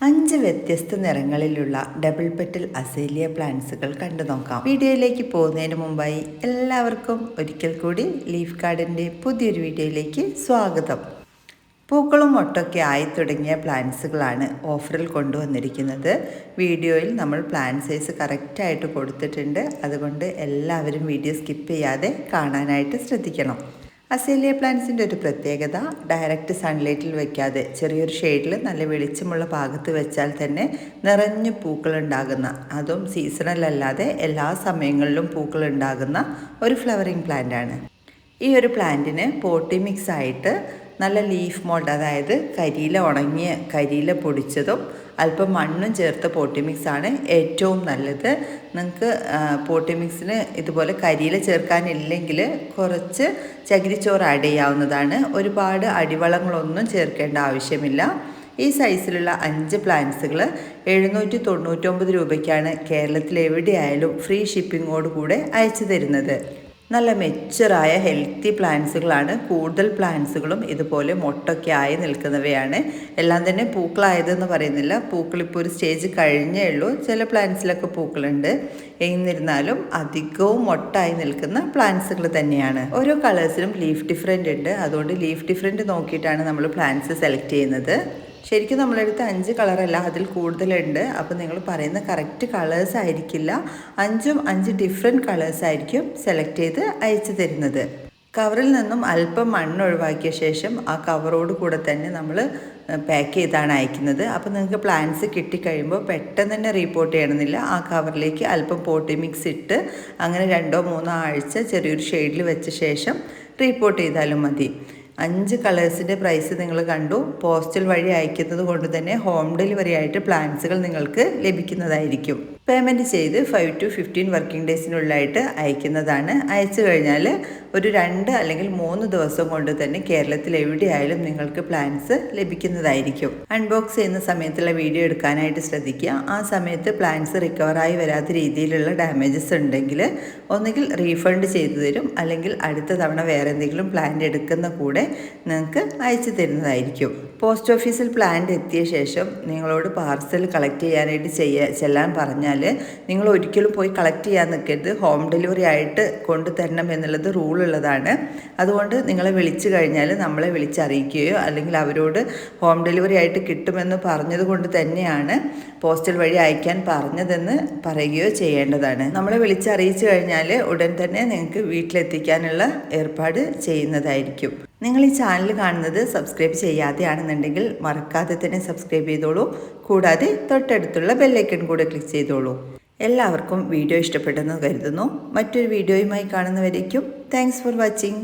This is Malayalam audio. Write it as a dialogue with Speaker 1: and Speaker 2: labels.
Speaker 1: 5 വ്യത്യസ്ത നിറങ്ങളിലുള്ള ഡബിൾ പെറ്റൽ അസേലിയ പ്ലാന്റ്സുകൾ കണ്ടു നോക്കാം. വീഡിയോയിലേക്ക് പോകുന്നതിന് മുമ്പായി എല്ലാവർക്കും ഒരിക്കൽ കൂടി ലീഫ് ഗാർഡൻ്റെ പുതിയൊരു വീഡിയോയിലേക്ക് സ്വാഗതം. പൂക്കളും മൊട്ടൊക്കെ ആയി തുടങ്ങിയ പ്ലാന്റ്സുകളാണ് ഓഫറിൽ കൊണ്ടുവന്നിരിക്കുന്നത്. വീഡിയോയിൽ നമ്മൾ പ്ലാന്റ് സൈസ് കറക്റ്റായിട്ട് കൊടുത്തിട്ടുണ്ട്. അതുകൊണ്ട് എല്ലാവരും വീഡിയോ സ്കിപ്പ് ചെയ്യാതെ കാണാനായിട്ട് ശ്രദ്ധിക്കണം. അസേലിയ പ്ലാന്റ്സിൻ്റെ ഒരു പ്രത്യേകത, ഡയറക്റ്റ് സൺലൈറ്റിൽ വെക്കാതെ ചെറിയൊരു ഷെയ്ഡിൽ നല്ല വെളിച്ചമുള്ള ഭാഗത്ത് വെച്ചാൽ തന്നെ നിറഞ്ഞു പൂക്കളുണ്ടാകുന്ന, അതും സീസണലല്ലാതെ എല്ലാ സമയങ്ങളിലും പൂക്കളുണ്ടാകുന്ന ഒരു ഫ്ലവറിങ് പ്ലാന്റാണ്. ഈ ഒരു പ്ലാന്റിന് പോട്ടി മിക്സ് ആയിട്ട് നല്ല ലീഫ് മോൾഡ്, അതായത് കരിയില, ഉണങ്ങിയ കരിയില പൊടിച്ചതും അല്പം മണ്ണും ചേർത്ത പോട്ടി മിക്സാണ് ഏറ്റവും നല്ലത്. നിങ്ങൾക്ക് പോട്ടി മിക്സിന് ഇതുപോലെ കരിയില ചേർക്കാനില്ലെങ്കിൽ കുറച്ച് ചകിരിച്ചോറ് ആഡ് ചെയ്യാവുന്നതാണ്. ഒരുപാട് അടിവളങ്ങളൊന്നും ചേർക്കേണ്ട ആവശ്യമില്ല. ഈ സൈസിലുള്ള 5 പ്ലാന്റ്സുകൾ 799 രൂപയ്ക്കാണ് കേരളത്തിൽ എവിടെയായാലും ഫ്രീ ഷിപ്പിങ്ങോട് കൂടെ അയച്ചു തരുന്നത്. നല്ല മെച്ചുറായ ഹെൽത്തി പ്ലാന്റ്സുകളാണ്. കൂടുതൽ പ്ലാന്റ്സുകളും ഇതുപോലെ മൊട്ടൊക്കെ ആയി നിൽക്കുന്നവയാണ്. എല്ലാം തന്നെ പൂക്കളായതെന്ന് പറയുന്നില്ല, പൂക്കളിപ്പോൾ ഒരു സ്റ്റേജ് കഴിഞ്ഞേ ഉള്ളൂ. ചില പ്ലാന്റ്സിലൊക്കെ പൂക്കളുണ്ട്. എന്നിരുന്നാലും അധികവും മൊട്ടായി നിൽക്കുന്ന പ്ലാന്റ്സുകൾ തന്നെയാണ്. ഓരോ കളേഴ്സിലും ലീഫ് ഡിഫറെൻ്റ് ഉണ്ട്. അതുകൊണ്ട് ലീഫ് ഡിഫറെൻ്റ് നോക്കിയിട്ടാണ് നമ്മൾ പ്ലാന്റ്സ് സെലക്ട് ചെയ്യുന്നത്. ശരിക്കും നമ്മളെടുത്ത് 5 കളറല്ല, അതിൽ കൂടുതലുണ്ട്. അപ്പോൾ നിങ്ങൾ പറയുന്ന കറക്റ്റ് കളേഴ്സ് ആയിരിക്കില്ല. 5 ഡിഫറെൻറ്റ് കളേഴ്സ് ആയിരിക്കും സെലക്ട് ചെയ്ത് അയച്ചു തരുന്നത്. കവറിൽ നിന്നും അല്പം മണ്ണ് ഒഴിവാക്കിയ ശേഷം ആ കവറോട് കൂടെ തന്നെ നമ്മൾ പാക്ക് ചെയ്താണ് അയക്കുന്നത്. അപ്പോൾ നിങ്ങൾക്ക് പ്ലാന്റ്സ് കിട്ടിക്കഴിയുമ്പോൾ പെട്ടെന്ന് തന്നെ റീപോർട്ട് ചെയ്യണമെന്നില്ല. ആ കവറിലേക്ക് അല്പം പോട്ടി മിക്സ് ഇട്ട് അങ്ങനെ 2-3 ആഴ്ച ചെറിയൊരു ഷെയ്ഡിൽ വെച്ച ശേഷം റീപോർട്ട് ചെയ്താലും മതി. 5 കളേഴ്സിൻ്റെ പ്രൈസ് നിങ്ങൾ കണ്ടു. പോസ്റ്റൽ വഴി അയക്കുന്നത് കൊണ്ട് തന്നെ ഹോം ഡെലിവറി ആയിട്ട് പ്ലാന്റ്സുകൾ നിങ്ങൾക്ക് ലഭിക്കുന്നതായിരിക്കും. പേയ്മെൻറ്റ് ചെയ്ത് 5 to 15 വർക്കിംഗ് ഡേയ്സിനുള്ളിലായിട്ട് അയക്കുന്നതാണ്. അയച്ചു കഴിഞ്ഞാൽ ഒരു 2 അല്ലെങ്കിൽ 3 ദിവസം കൊണ്ട് തന്നെ കേരളത്തിൽ എവിടെയായാലും നിങ്ങൾക്ക് പ്ലാന്റ്സ് ലഭിക്കുന്നതായിരിക്കും. അൺബോക്സ് ചെയ്യുന്ന സമയത്തുള്ള വീഡിയോ എടുക്കാനായിട്ട് ശ്രദ്ധിക്കുക. ആ സമയത്ത് പ്ലാന്റ്സ് റിക്കവറായി വരാത്ത രീതിയിലുള്ള ഡാമേജസ് ഉണ്ടെങ്കിൽ ഒന്നുകിൽ റീഫണ്ട് ചെയ്തു തരും, അല്ലെങ്കിൽ അടുത്ത തവണ വേറെ എന്തെങ്കിലും പ്ലാന്റ് എടുക്കുന്ന കൂടെ നിങ്ങൾക്ക് അയച്ചു തരുന്നതായിരിക്കും. പോസ്റ്റ് ഓഫീസിൽ പ്ലാന്റ് എത്തിയ ശേഷം നിങ്ങളോട് പാർസൽ കളക്ട് ചെയ്യാനായിട്ട് ചെല്ലാൻ പറഞ്ഞാൽ നിങ്ങൾ ഒരിക്കലും പോയി കളക്ട് ചെയ്യാൻ നിൽക്കരുത്. ഹോം ഡെലിവറി ആയിട്ട് കൊണ്ടുതരണം എന്നുള്ളത് റൂളുള്ളതാണ്. അതുകൊണ്ട് നിങ്ങളെ വിളിച്ചു കഴിഞ്ഞാൽ നമ്മളെ വിളിച്ചറിയിക്കുകയോ അല്ലെങ്കിൽ അവരോട് ഹോം ഡെലിവറി ആയിട്ട് കിട്ടുമെന്ന് പറഞ്ഞത് കൊണ്ട് തന്നെയാണ് പോസ്റ്റൽ വഴി അയക്കാൻ പറഞ്ഞതെന്ന് പറയുകയോ ചെയ്യേണ്ടതാണ്. നമ്മളെ വിളിച്ചറിയിച്ചു കഴിഞ്ഞാൽ ഉടൻ തന്നെ നിങ്ങൾക്ക് വീട്ടിലെത്തിക്കാനുള്ള ഏർപ്പാട് ചെയ്യുന്നതായിരിക്കും. നിങ്ങൾ ഈ ചാനൽ കാണുന്നത് സബ്സ്ക്രൈബ് ചെയ്യാതെയാണെന്നുണ്ടെങ്കിൽ മറക്കാതെ തന്നെ സബ്സ്ക്രൈബ് ചെയ്തോളൂ. കൂടാതെ തൊട്ടടുത്തുള്ള ബെല്ലൈക്കൺ കൂടെ ക്ലിക്ക് ചെയ്തോളൂ. എല്ലാവർക്കും വീഡിയോ ഇഷ്ടപ്പെട്ടെന്ന് കരുതുന്നു. മറ്റൊരു വീഡിയോയുമായി കാണുന്നവരേക്കും താങ്ക്സ് ഫോർ വാച്ചിങ്.